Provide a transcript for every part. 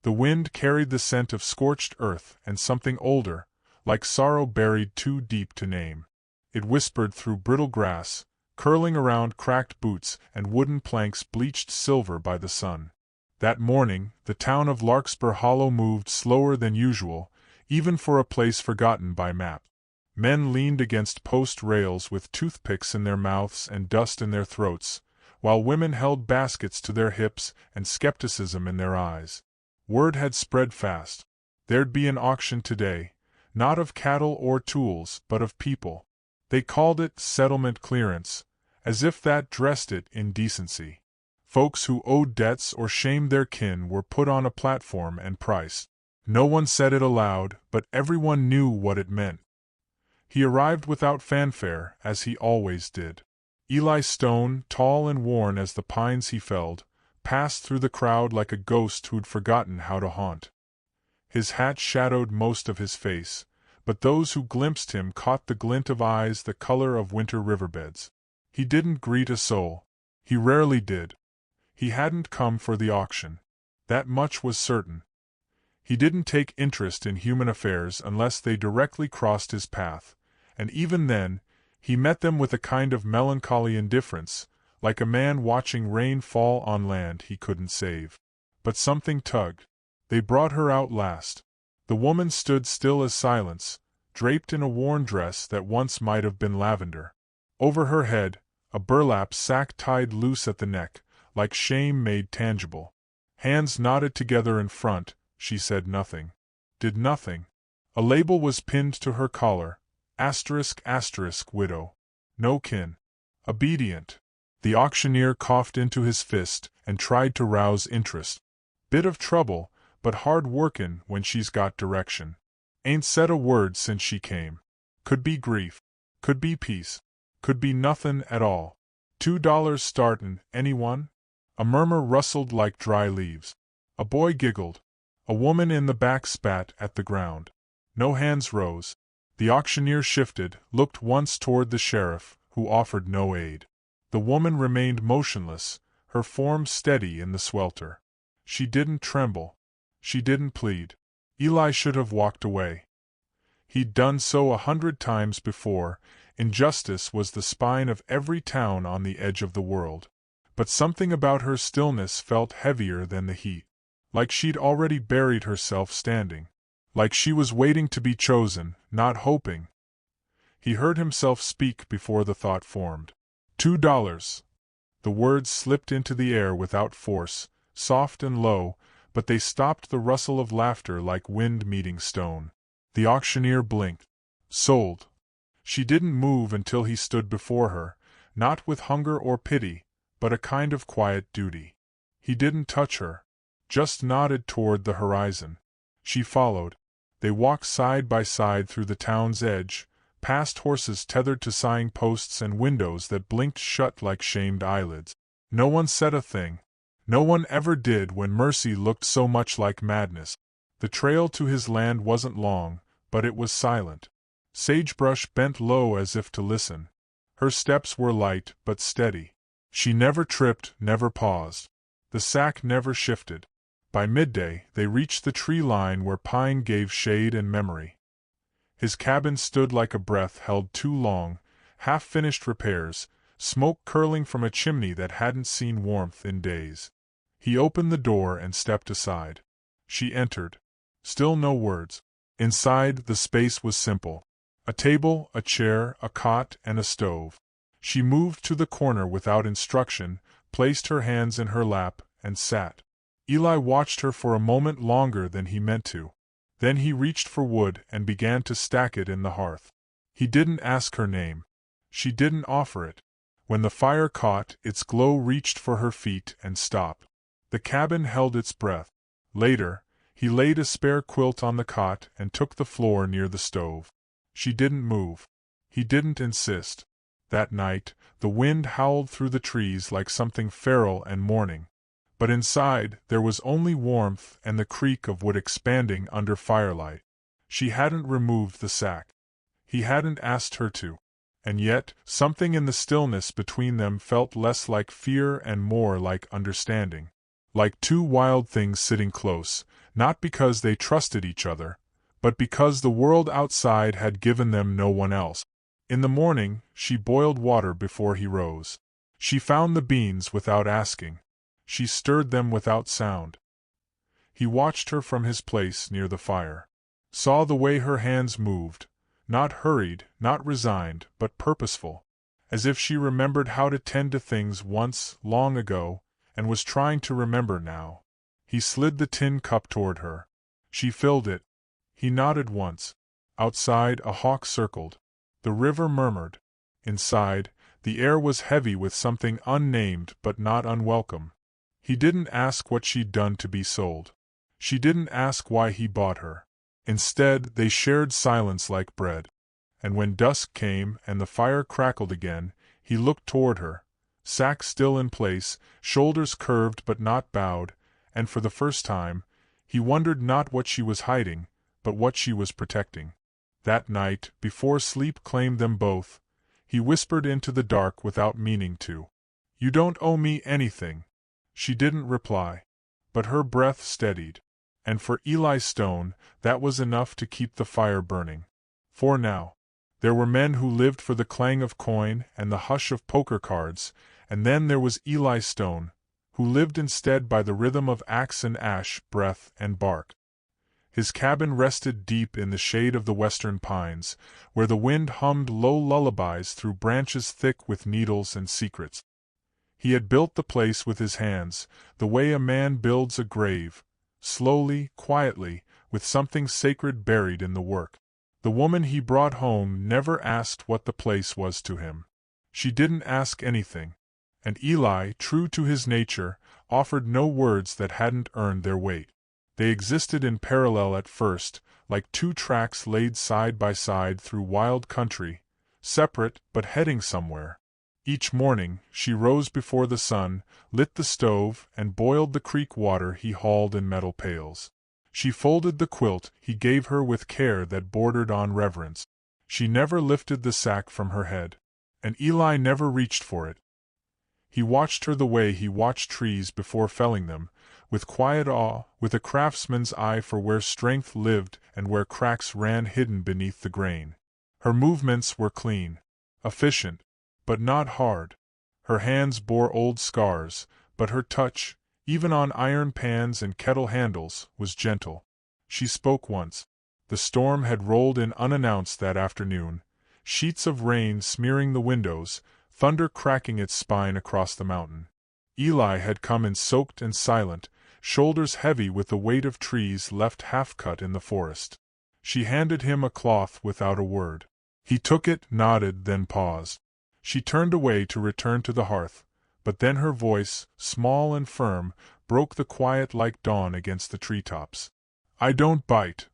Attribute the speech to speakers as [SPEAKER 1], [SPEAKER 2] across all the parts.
[SPEAKER 1] The wind carried the scent of scorched earth and something older, like sorrow buried too deep to name. It whispered through brittle grass, curling around cracked boots and wooden planks bleached silver by the sun. That morning, the town of Larkspur Hollow moved slower than usual, even for a place forgotten by map. Men leaned against post rails with toothpicks in their mouths and dust in their throats, while women held baskets to their hips and skepticism in their eyes. Word had spread fast. There'd be an auction today, not of cattle or tools, but of people. They called it settlement clearance, as if that dressed it in decency. Folks who owed debts or shamed their kin were put on a platform and priced. No one said it aloud, but everyone knew what it meant. He arrived without fanfare, as he always did. Eli Stone, tall and worn as the pines he felled, passed through the crowd like a ghost who'd forgotten how to haunt. His hat shadowed most of his face, but those who glimpsed him caught the glint of eyes the color of winter riverbeds. He didn't greet a soul. He rarely did. He hadn't come for the auction. That much was certain. He didn't take interest in human affairs unless they directly crossed his path, and even then, he met them with a kind of melancholy indifference, like a man watching rain fall on land he couldn't save. But something tugged. They brought her out last. The woman stood still as silence, draped in a worn dress that once might have been lavender. Over her head, a burlap sack tied loose at the neck, like shame made tangible. Hands knotted together in front, she said nothing. Did nothing. A label was pinned to her collar, **** widow. No kin. Obedient. The auctioneer coughed into his fist and tried to rouse interest. Bit of trouble, but hard workin' when she's got direction. Ain't said a word since she came. Could be grief. Could be peace. Could be nothin' at all. $2 startin', anyone? A murmur rustled like dry leaves. A boy giggled. A woman in the back spat at the ground. No hands rose. The auctioneer shifted, looked once toward the sheriff, who offered no aid. The woman remained motionless, her form steady in the swelter. She didn't tremble. She didn't plead. Eli should have walked away. He'd done so 100 times before. Injustice was the spine of every town on the edge of the world. But something about her stillness felt heavier than the heat. Like she'd already buried herself standing. Like she was waiting to be chosen, not hoping. He heard himself speak before the thought formed. $2. The words slipped into the air without force, soft and low, but they stopped the rustle of laughter like wind meeting stone. The auctioneer blinked. Sold. She didn't move until he stood before her, not with hunger or pity, but a kind of quiet duty. He didn't touch her, just nodded toward the horizon. She followed. They walked side by side through the town's edge, past horses tethered to sign posts and windows that blinked shut like shamed eyelids. No one said a thing. No one ever did when mercy looked so much like madness. The trail to his land wasn't long, but it was silent. Sagebrush bent low as if to listen. Her steps were light but steady. She never tripped, never paused. The sack never shifted. By midday, they reached the tree line where pine gave shade and memory. His cabin stood like a breath held too long, half-finished repairs, smoke curling from a chimney that hadn't seen warmth in days. He opened the door and stepped aside. She entered. Still no words. Inside, the space was simple. A table, a chair, a cot, and a stove. She moved to the corner without instruction, placed her hands in her lap, and sat. Eli watched her for a moment longer than he meant to. Then he reached for wood and began to stack it in the hearth. He didn't ask her name. She didn't offer it. When the fire caught, its glow reached for her feet and stopped. The cabin held its breath. Later, he laid a spare quilt on the cot and took the floor near the stove. She didn't move. He didn't insist. That night, the wind howled through the trees like something feral and mourning. But inside, there was only warmth and the creak of wood expanding under firelight. She hadn't removed the sack. He hadn't asked her to. And yet, something in the stillness between them felt less like fear and more like understanding. like two wild things sitting close, not because they trusted each other, but because the world outside had given them no one else. In the morning, she boiled water before he rose. She found the beans without asking. She stirred them without sound. He watched her from his place near the fire. Saw the way her hands moved, not hurried, not resigned, but purposeful, as if she remembered how to tend to things once, long ago, and was trying to remember now. He slid the tin cup toward her. She filled it. He nodded once. Outside, a hawk circled. The river murmured. Inside, the air was heavy with something unnamed but not unwelcome. He didn't ask what she'd done to be sold. She didn't ask why he bought her. Instead, they shared silence like bread. And when dusk came and the fire crackled again, he looked toward her, sack still in place, shoulders curved but not bowed, and for the first time, he wondered not what she was hiding, but what she was protecting. That night, before sleep claimed them both, he whispered into the dark without meaning to. "You don't owe me anything." She didn't reply, but her breath steadied. And for Eli Stone, that was enough to keep the fire burning. For now, there were men who lived for the clang of coin and the hush of poker cards, and then there was Eli Stone, who lived instead by the rhythm of axe and ash, breath and bark. His cabin rested deep in the shade of the western pines, where the wind hummed low lullabies through branches thick with needles and secrets. He had built the place with his hands, the way a man builds a grave, slowly, quietly, with something sacred buried in the work. The woman he brought home never asked what the place was to him. She didn't ask anything. And Eli, true to his nature, offered no words that hadn't earned their weight. They existed in parallel at first, like two tracks laid side by side through wild country, separate but heading somewhere. Each morning, she rose before the sun, lit the stove, and boiled the creek water he hauled in metal pails. She folded the quilt he gave her with care that bordered on reverence. She never lifted the sack from her head. And Eli never reached for it. He watched her the way he watched trees before felling them, with quiet awe, with a craftsman's eye for where strength lived and where cracks ran hidden beneath the grain. Her movements were clean, efficient, but not hard. Her hands bore old scars, but her touch, even on iron pans and kettle handles, was gentle. She spoke once. The storm had rolled in unannounced that afternoon, sheets of rain smearing the windows, thunder cracking its spine across the mountain. Eli had come in soaked and silent, shoulders heavy with the weight of trees left half-cut in the forest. She handed him a cloth without a word. He took it, nodded, then paused. She turned away to return to the hearth, but then her voice, small and firm, broke the quiet like dawn against the treetops. "I don't bite."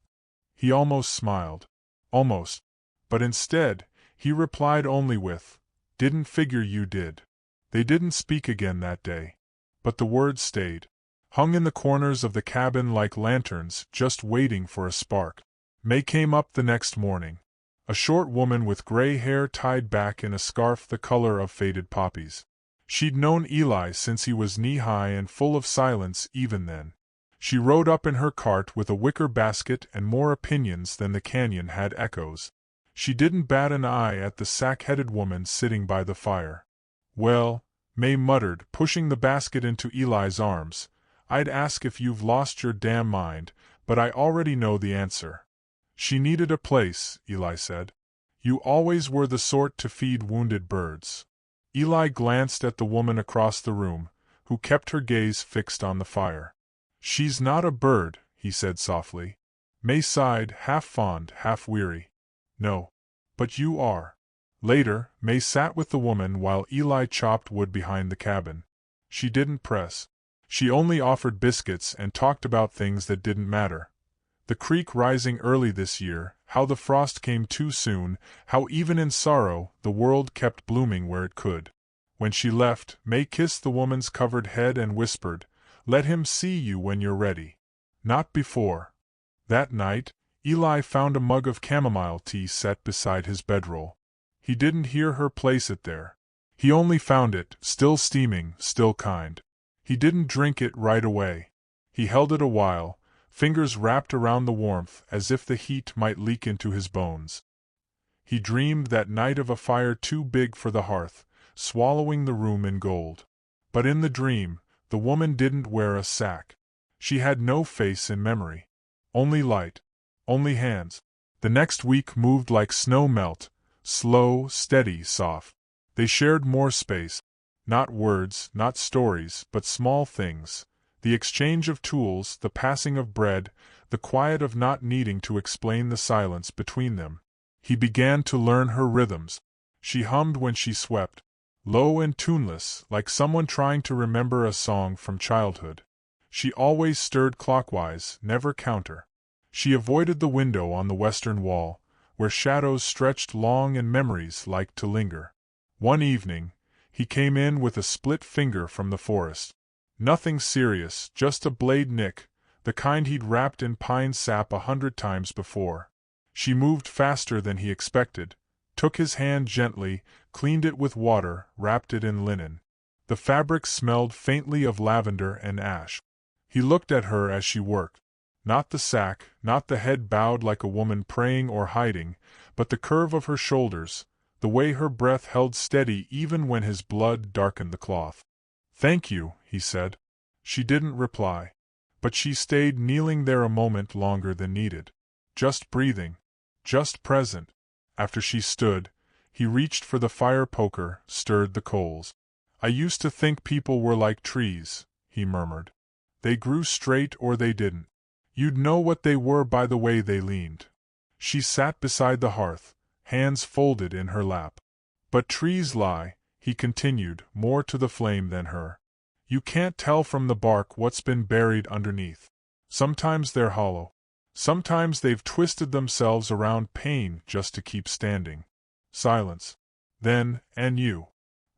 [SPEAKER 1] He almost smiled. Almost. But instead, he replied only with, "Didn't figure you did." They didn't speak again that day. But the words stayed, hung in the corners of the cabin like lanterns, just waiting for a spark. May came up the next morning. A short woman with gray hair tied back in a scarf the color of faded poppies. She'd known Eli since he was knee-high and full of silence even then. She rode up in her cart with a wicker basket and more opinions than the canyon had echoes. She didn't bat an eye at the sack-headed woman sitting by the fire. "Well," May muttered, pushing the basket into Eli's arms, "I'd ask if you've lost your damn mind, but I already know the answer." "She needed a place," Eli said. "You always were the sort to feed wounded birds." Eli glanced at the woman across the room, who kept her gaze fixed on the fire. "She's not a bird," he said softly. May sighed, half fond, half weary. "No. But you are." Later, May sat with the woman while Eli chopped wood behind the cabin. She didn't press. She only offered biscuits and talked about things that didn't matter. The creek rising early this year, how the frost came too soon, how even in sorrow the world kept blooming where it could. When she left, May kissed the woman's covered head and whispered, "Let him see you when you're ready. Not before." That night, Eli found a mug of chamomile tea set beside his bedroll. He didn't hear her place it there. He only found it, still steaming, still kind. He didn't drink it right away. He held it a while, fingers wrapped around the warmth as if the heat might leak into his bones. He dreamed that night of a fire too big for the hearth, swallowing the room in gold. But in the dream, the woman didn't wear a sack. She had no face in memory. Only light. Only hands. The next week moved like snow melt, slow, steady, soft. They shared more space. Not words, not stories, but small things. The exchange of tools, the passing of bread, the quiet of not needing to explain the silence between them. He began to learn her rhythms. She hummed when she swept, low and tuneless, like someone trying to remember a song from childhood. She always stirred clockwise, never counter. She avoided the window on the western wall, where shadows stretched long and memories liked to linger. One evening, he came in with a split finger from the forest. Nothing serious, just a blade nick, the kind he'd wrapped in pine sap 100 times before. She moved faster than he expected, took his hand gently, cleaned it with water, wrapped it in linen. The fabric smelled faintly of lavender and ash. He looked at her as she worked. Not the sack, not the head bowed like a woman praying or hiding, but the curve of her shoulders, the way her breath held steady even when his blood darkened the cloth. "Thank you," he said. She didn't reply. But she stayed kneeling there a moment longer than needed. Just breathing. Just present. After she stood, he reached for the fire poker, stirred the coals. "I used to think people were like trees," he murmured. "They grew straight or they didn't. You'd know what they were by the way they leaned." She sat beside the hearth, hands folded in her lap. "But trees lie," he continued, more to the flame than her. "You can't tell from the bark what's been buried underneath. Sometimes they're hollow. Sometimes they've twisted themselves around pain just to keep standing." Silence. Then, "And you?"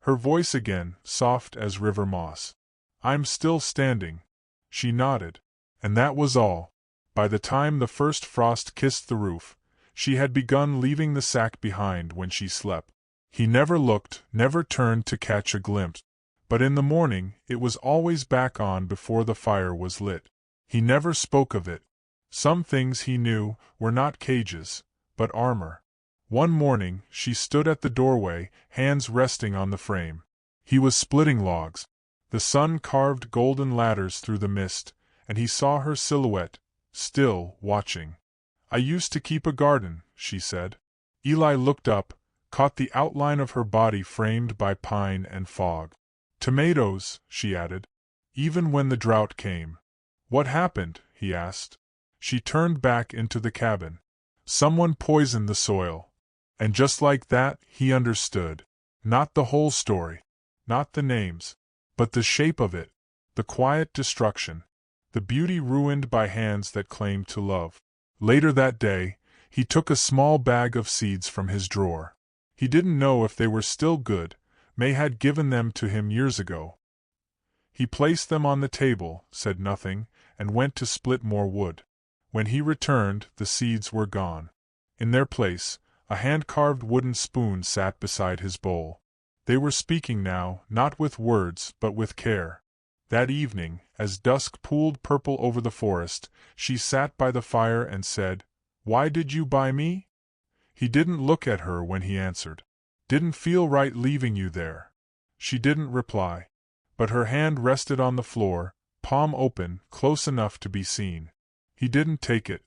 [SPEAKER 1] Her voice again, soft as river moss. "I'm still standing." She nodded. And that was all. By the time the first frost kissed the roof, she had begun leaving the sack behind when she slept. He never looked, never turned to catch a glimpse. But in the morning, it was always back on before the fire was lit. He never spoke of it. Some things, he knew, were not cages, but armor. One morning, she stood at the doorway, hands resting on the frame. He was splitting logs. The sun carved golden ladders through the mist, and he saw her silhouette, still, watching. "I used to keep a garden," she said. Eli looked up, caught the outline of her body framed by pine and fog. "Tomatoes," she added. "Even when the drought came." "What happened?" he asked. She turned back into the cabin. "Someone poisoned the soil." And just like that, he understood. Not the whole story. Not the names. But the shape of it. The quiet destruction. The beauty ruined by hands that claimed to love. Later that day, he took a small bag of seeds from his drawer. He didn't know if they were still good. May had given them to him years ago. He placed them on the table, said nothing, and went to split more wood. When he returned, the seeds were gone. In their place, a hand-carved wooden spoon sat beside his bowl. They were speaking now, not with words, but with care. That evening, as dusk pooled purple over the forest, she sat by the fire and said, "Why did you buy me?" He didn't look at her when he answered. "Didn't feel right leaving you there." She didn't reply. But her hand rested on the floor, palm open, close enough to be seen. He didn't take it.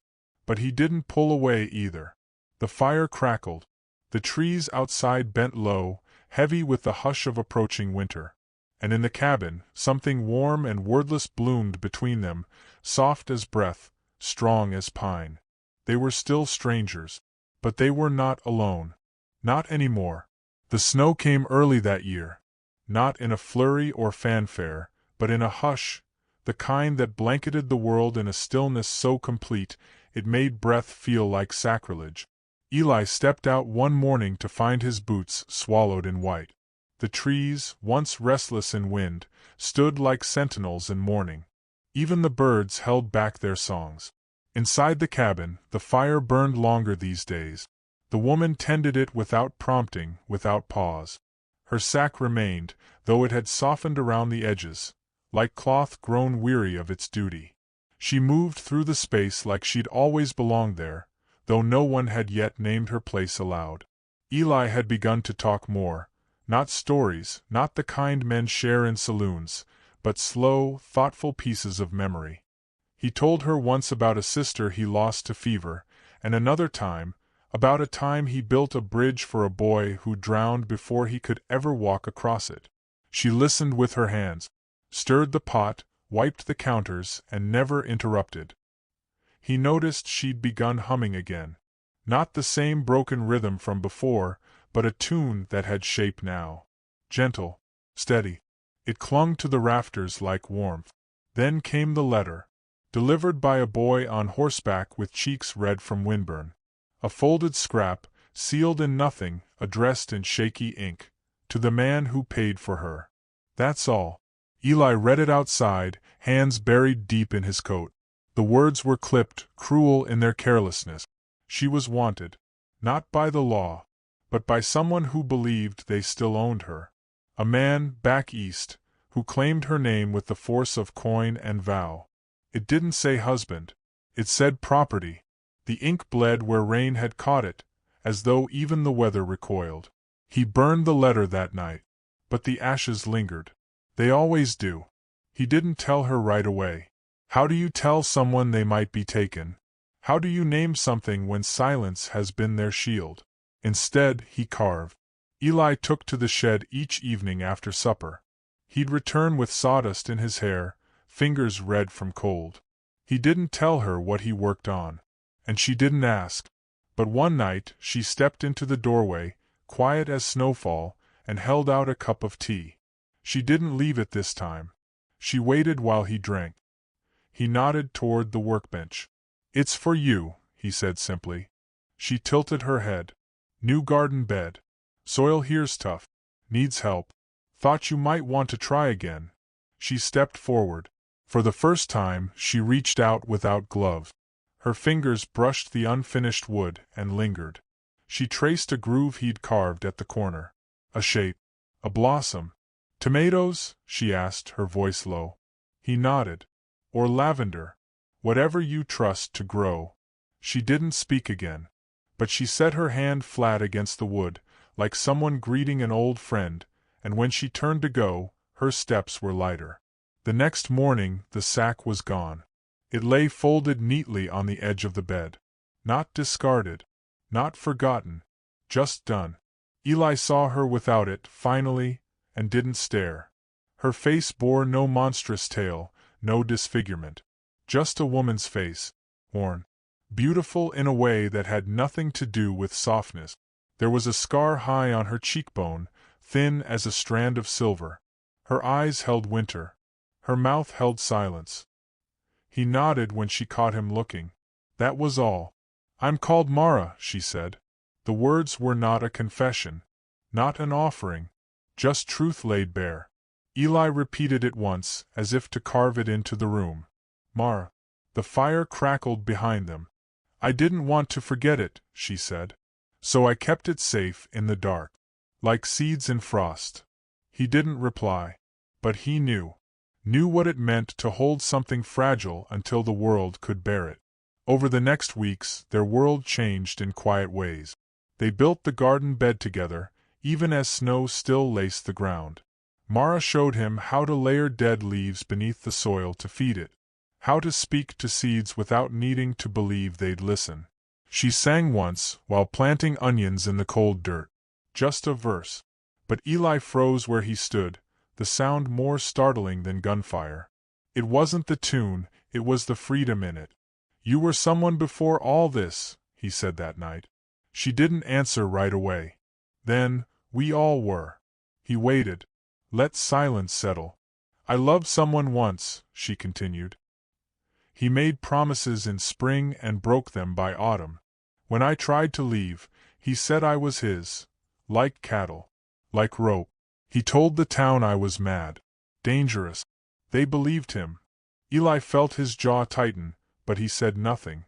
[SPEAKER 1] But he didn't pull away either. The fire crackled. The trees outside bent low, heavy with the hush of approaching winter. And in the cabin, something warm and wordless bloomed between them, soft as breath, strong as pine. They were still strangers. But they were not alone. Not anymore. The snow came early that year. Not in a flurry or fanfare, but in a hush, the kind that blanketed the world in a stillness so complete it made breath feel like sacrilege. Eli stepped out one morning to find his boots swallowed in white. The trees, once restless in wind, stood like sentinels in mourning. Even the birds held back their songs. Inside the cabin, the fire burned longer these days. The woman tended it without prompting, without pause. Her sack remained, though it had softened around the edges, like cloth grown weary of its duty. She moved through the space like she'd always belonged there, though no one had yet named her place aloud. Eli had begun to talk more, not stories, not the kind men share in saloons, but slow, thoughtful pieces of memory. He told her once about a sister he lost to fever, and another time, about a time he built a bridge for a boy who drowned before he could ever walk across it. She listened with her hands, stirred the pot, wiped the counters, and never interrupted. He noticed she'd begun humming again. Not the same broken rhythm from before, but a tune that had shape now. Gentle, steady. It clung to the rafters like warmth. Then came the letter, delivered by a boy on horseback with cheeks red from windburn. A folded scrap, sealed in nothing, addressed in shaky ink, to the man who paid for her. That's all. Eli read it outside, hands buried deep in his coat. The words were clipped, cruel in their carelessness. She was wanted, not by the law, but by someone who believed they still owned her. A man, back east, who claimed her name with the force of coin and vow. It didn't say husband. It said property. The ink bled where rain had caught it, as though even the weather recoiled. He burned the letter that night, but the ashes lingered. They always do. He didn't tell her right away. How do you tell someone they might be taken? How do you name something when silence has been their shield? Instead, he carved. Eli took to the shed each evening after supper. He'd return with sawdust in his hair, fingers red from cold. He didn't tell her what he worked on, and she didn't ask. But one night she stepped into the doorway, quiet as snowfall, and held out a cup of tea. She didn't leave it this time. She waited while he drank. He nodded toward the workbench. "It's for you," he said simply. She tilted her head. "New garden bed. Soil here's tough. Needs help. Thought you might want to try again." She stepped forward. For the first time, she reached out without gloves. Her fingers brushed the unfinished wood and lingered. She traced a groove he'd carved at the corner. A shape. A blossom. "Tomatoes?" she asked, her voice low. He nodded. "Or lavender. Whatever you trust to grow." She didn't speak again, but she set her hand flat against the wood, like someone greeting an old friend, and when she turned to go, her steps were lighter. The next morning, the sack was gone. It lay folded neatly on the edge of the bed. Not discarded. Not forgotten. Just done. Eli saw her without it, finally, and didn't stare. Her face bore no monstrous tale, no disfigurement. Just a woman's face, worn. Beautiful in a way that had nothing to do with softness. There was a scar high on her cheekbone, thin as a strand of silver. Her eyes held winter. Her mouth held silence. He nodded when she caught him looking. That was all. "I'm called Mara," she said. The words were not a confession, not an offering, just truth laid bare. Eli repeated it once, as if to carve it into the room. "Mara." The fire crackled behind them. "I didn't want to forget it," she said. "So I kept it safe in the dark. Like seeds in frost." He didn't reply. But he knew. Knew what it meant to hold something fragile until the world could bear it. Over the next weeks, their world changed in quiet ways. They built the garden bed together, even as snow still laced the ground. Mara showed him how to layer dead leaves beneath the soil to feed it. How to speak to seeds without needing to believe they'd listen. She sang once, while planting onions in the cold dirt. Just a verse. But Eli froze where he stood, the sound more startling than gunfire. It wasn't the tune, it was the freedom in it. "You were someone before all this," he said that night. She didn't answer right away. Then, "We all were." He waited. Let silence settle. "I loved someone once," she continued. "He made promises in spring and broke them by autumn. When I tried to leave, he said I was his, like cattle, like rope. He told the town I was mad, dangerous. They believed him." Eli felt his jaw tighten, but he said nothing.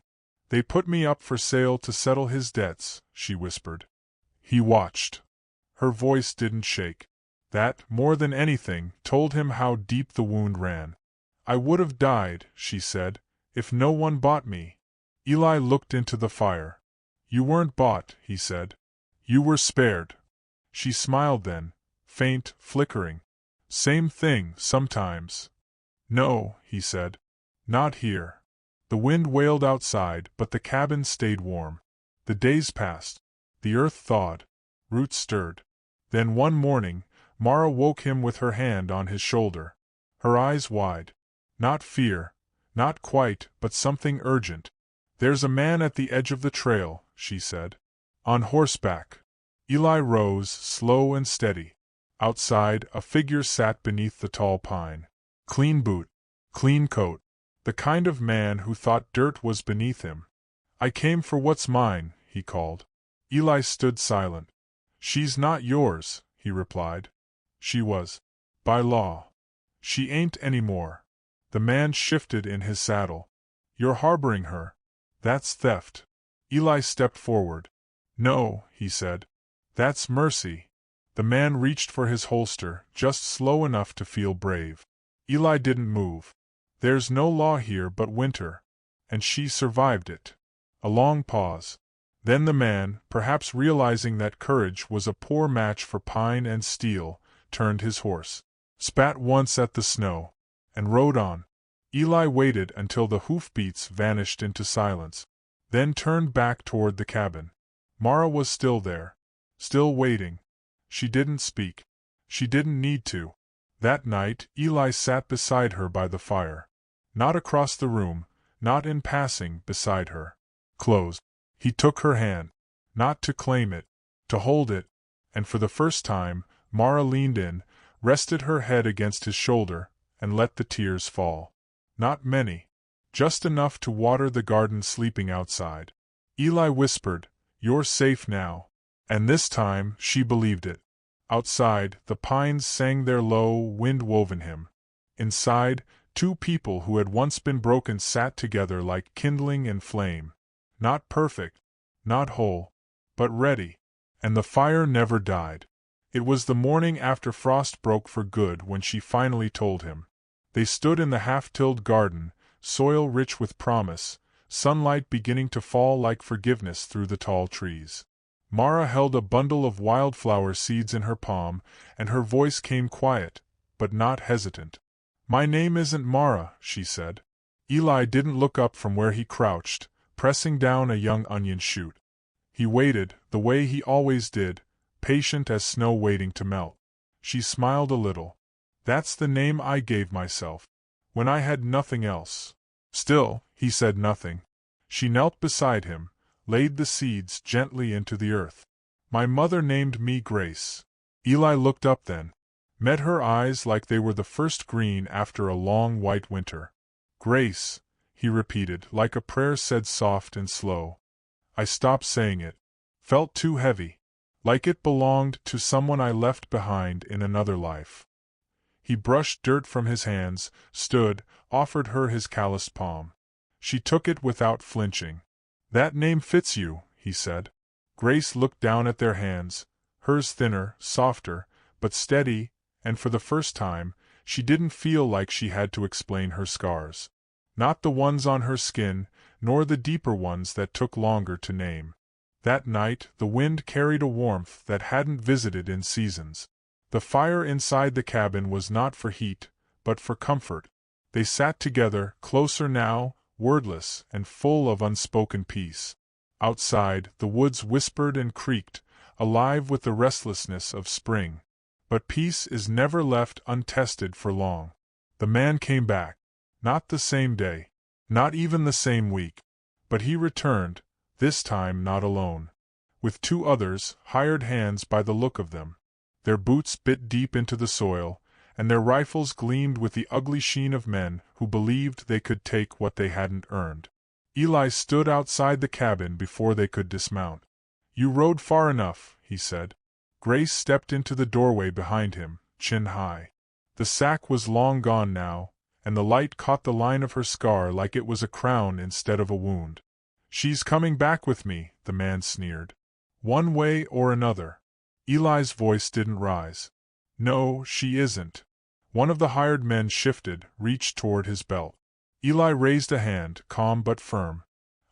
[SPEAKER 1] "They put me up for sale to settle his debts," she whispered. He watched. Her voice didn't shake. That, more than anything, told him how deep the wound ran. "I would have died," she said, "if no one bought me." Eli looked into the fire. "You weren't bought," he said. "You were spared." She smiled then, faint, flickering. "Same thing, sometimes." "No," he said. "Not here." The wind wailed outside, but the cabin stayed warm. The days passed. The earth thawed. Roots stirred. Then one morning, Mara woke him with her hand on his shoulder. Her eyes wide. Not fear, not quite, but something urgent. "There's a man at the edge of the trail," she said. "On horseback." Eli rose, slow and steady. Outside, a figure sat beneath the tall pine. Clean boot. Clean coat. The kind of man who thought dirt was beneath him. "I came for what's mine," he called. Eli stood silent. "She's not yours," he replied. "She was. By law. She ain't anymore." The man shifted in his saddle. "You're harboring her. That's theft." Eli stepped forward. "No," he said. "That's mercy." The man reached for his holster, just slow enough to feel brave. Eli didn't move. "There's no law here but winter. And she survived it." A long pause. Then the man, perhaps realizing that courage was a poor match for pine and steel, turned his horse, spat once at the snow, and rode on. Eli waited until the hoofbeats vanished into silence, then turned back toward the cabin. Mara was still there, still waiting. She didn't speak. She didn't need to. That night, Eli sat beside her by the fire. Not across the room, not in passing, beside her. Close. He took her hand. Not to claim it, to hold it, and for the first time, Mara leaned in, rested her head against his shoulder, and let the tears fall. Not many. Just enough to water the garden sleeping outside. Eli whispered, "You're safe now." And this time, she believed it. Outside, the pines sang their low, wind-woven hymn. Inside, two people who had once been broken sat together like kindling and flame. Not perfect, not whole, but ready. And the fire never died. It was the morning after frost broke for good when she finally told him. They stood in the half-tilled garden, soil rich with promise, sunlight beginning to fall like forgiveness through the tall trees. Mara held a bundle of wildflower seeds in her palm, and her voice came quiet, but not hesitant. "My name isn't Mara," she said. Eli didn't look up from where he crouched, pressing down a young onion shoot. He waited, the way he always did, patient as snow waiting to melt. She smiled a little. "That's the name I gave myself, when I had nothing else." Still, he said nothing. She knelt beside him, laid the seeds gently into the earth. "My mother named me Grace." Eli looked up then, met her eyes like they were the first green after a long white winter. "Grace," he repeated, like a prayer said soft and slow. I stopped saying it. Felt too heavy. Like it belonged to someone I left behind in another life. He brushed dirt from his hands, stood, offered her his calloused palm. She took it without flinching. "That name fits you," he said. Grace looked down at their hands, hers thinner, softer, but steady, and for the first time, she didn't feel like she had to explain her scars. Not the ones on her skin, nor the deeper ones that took longer to name. That night, the wind carried a warmth that hadn't visited in seasons. The fire inside the cabin was not for heat, but for comfort. They sat together, closer now, wordless and full of unspoken peace. Outside, the woods whispered and creaked, alive with the restlessness of spring. But peace is never left untested for long. The man came back. Not the same day. Not even the same week. But he returned, this time not alone. With two others, hired hands by the look of them. Their boots bit deep into the soil, and their rifles gleamed with the ugly sheen of men who believed they could take what they hadn't earned. Eli stood outside the cabin before they could dismount. "You rode far enough," he said. Grace stepped into the doorway behind him, chin high. The sack was long gone now, and the light caught the line of her scar like it was a crown instead of a wound. "She's coming back with me," the man sneered. "One way or another." Eli's voice didn't rise. No, she isn't. One of the hired men shifted, reached toward his belt. Eli raised a hand, calm but firm.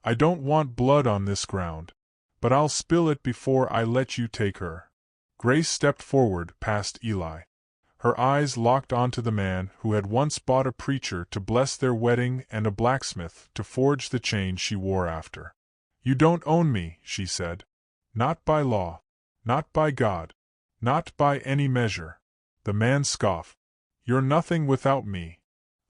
[SPEAKER 1] I don't want blood on this ground. But I'll spill it before I let you take her. Grace stepped forward, past Eli. Her eyes locked onto the man who had once bought a preacher to bless their wedding and a blacksmith to forge the chain she wore after. You don't own me, she said. Not by law. Not by God. Not by any measure. The man scoffed. You're nothing without me.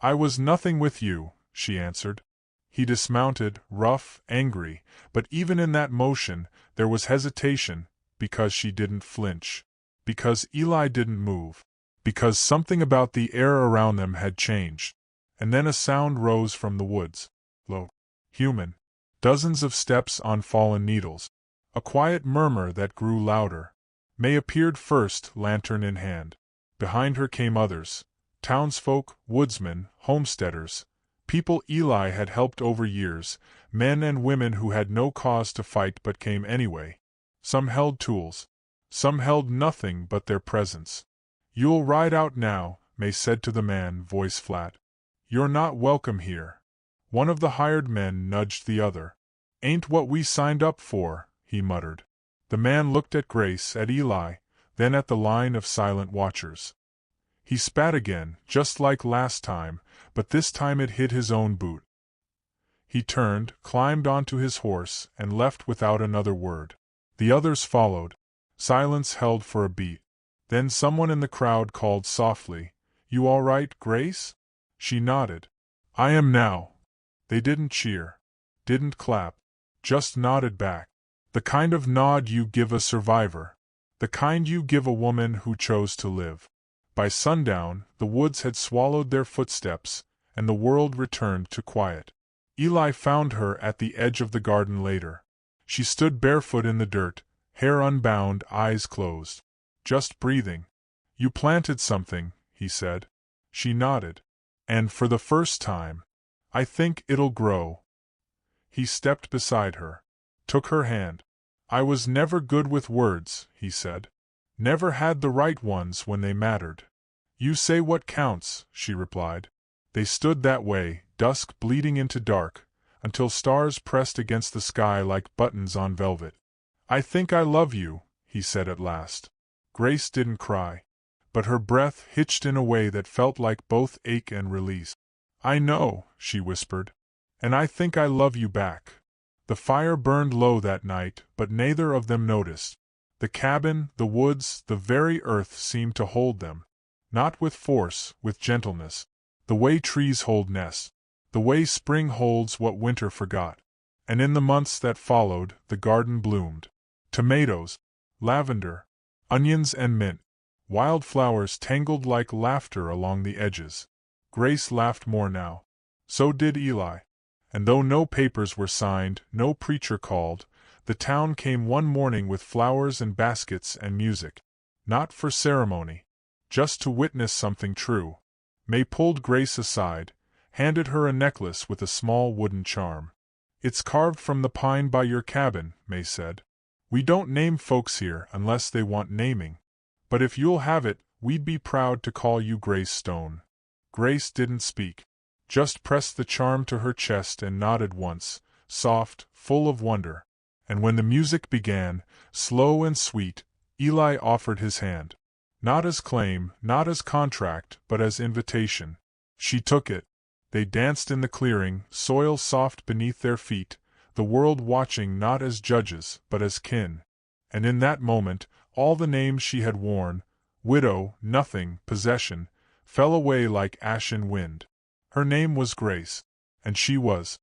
[SPEAKER 1] I was nothing with you, she answered. He dismounted, rough, angry, but even in that motion there was hesitation, because she didn't flinch. Because Eli didn't move. Because something about the air around them had changed. And then a sound rose from the woods. Low. Human. Dozens of steps on fallen needles. A quiet murmur that grew louder. May appeared first, lantern in hand. Behind her came others. Townsfolk, woodsmen, homesteaders. People Eli had helped over years, men and women who had no cause to fight but came anyway. Some held tools. Some held nothing but their presence. You'll ride out now, May said to the man, voice flat. You're not welcome here. One of the hired men nudged the other. Ain't what we signed up for, he muttered. The man looked at Grace, at Eli, then at the line of silent watchers. He spat again, just like last time, but this time it hit his own boot. He turned, climbed onto his horse, and left without another word. The others followed. Silence held for a beat. Then someone in the crowd called softly, You all right, Grace? She nodded. I am now. They didn't cheer. Didn't clap. Just nodded back. The kind of nod you give a survivor. The kind you give a woman who chose to live. By sundown, the woods had swallowed their footsteps, and the world returned to quiet. Eli found her at the edge of the garden later. She stood barefoot in the dirt, hair unbound, eyes closed. Just breathing. You planted something, he said. She nodded. And for the first time, I think it'll grow. He stepped beside her. Took her hand. I was never good with words, he said. Never had the right ones when they mattered. You say what counts, she replied. They stood that way, dusk bleeding into dark, until stars pressed against the sky like buttons on velvet. I think I love you, he said at last. Grace didn't cry, but her breath hitched in a way that felt like both ache and release. I know, she whispered, and I think I love you back. The fire burned low that night, but neither of them noticed. The cabin, the woods, the very earth seemed to hold them. Not with force, with gentleness. The way trees hold nests. The way spring holds what winter forgot. And in the months that followed, the garden bloomed. Tomatoes, lavender, onions and mint. Wildflowers tangled like laughter along the edges. Grace laughed more now. So did Eli. And though no papers were signed, no preacher called, the town came one morning with flowers and baskets and music. Not for ceremony. Just to witness something true. May pulled Grace aside, handed her a necklace with a small wooden charm. It's carved from the pine by your cabin, May said. We don't name folks here unless they want naming. But if you'll have it, we'd be proud to call you Grace Stone. Grace didn't speak. Just pressed the charm to her chest and nodded once, soft, full of wonder. And when the music began, slow and sweet, Eli offered his hand. Not as claim, not as contract, but as invitation. She took it. They danced in the clearing, soil soft beneath their feet, the world watching not as judges, but as kin. And in that moment, all the names she had worn, widow, nothing, possession, fell away like ashen wind. Her name was Grace. And she was